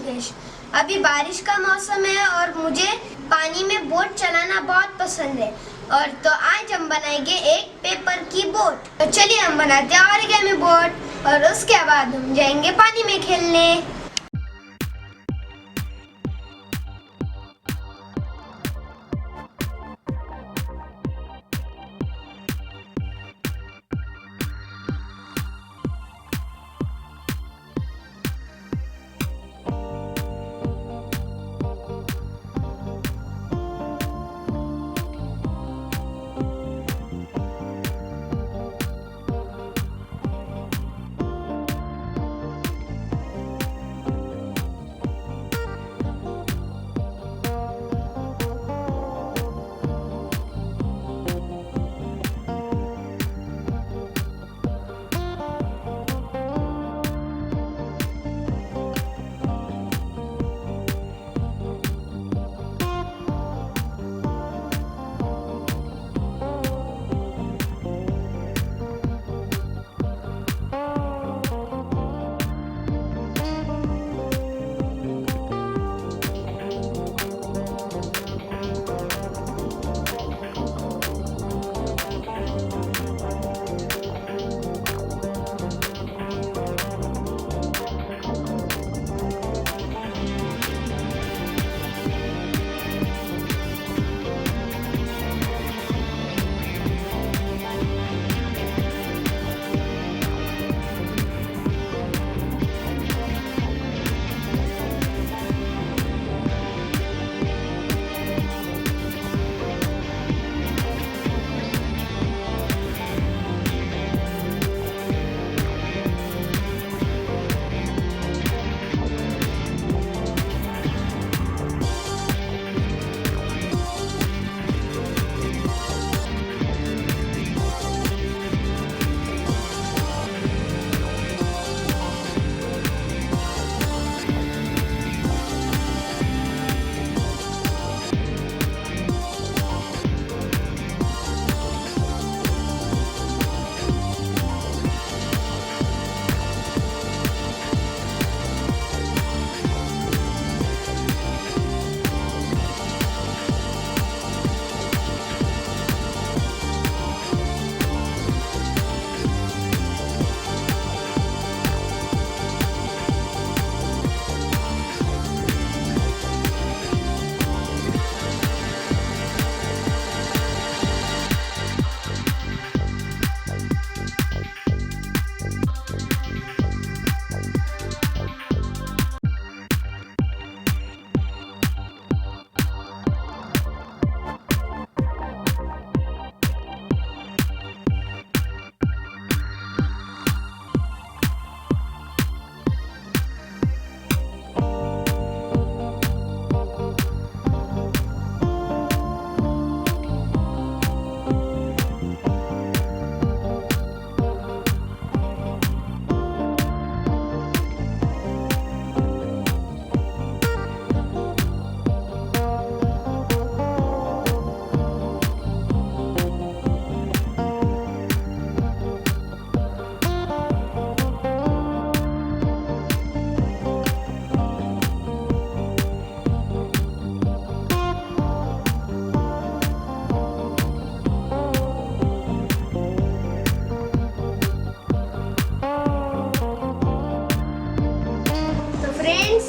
ऋषिकेश। अभी बारिश का मौसम है और मुझे पानी में बोट चलाना बहुत पसंद है। और तो आज हम बनाएंगे एक पेपर की बोट। तो चलिए हम बनाते हैं ओरिगामी बोट और उसके बाद हम जाएंगे पानी में खेलने।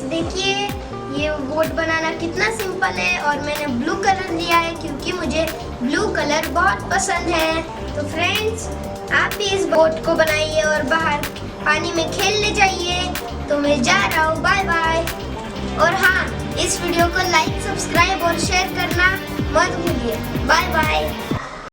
देखिए ये बोट बनाना कितना सिंपल है और मैंने ब्लू कलर लिया है क्योंकि मुझे ब्लू कलर बहुत पसंद है। तो फ्रेंड्स आप भी इस बोट को बनाइए और बाहर पानी में खेलने जाइए। तो मैं जा रहा हूँ, बाय बाय। और हाँ, इस वीडियो को लाइक, सब्सक्राइब और शेयर करना मत भूलिए। Bye bye.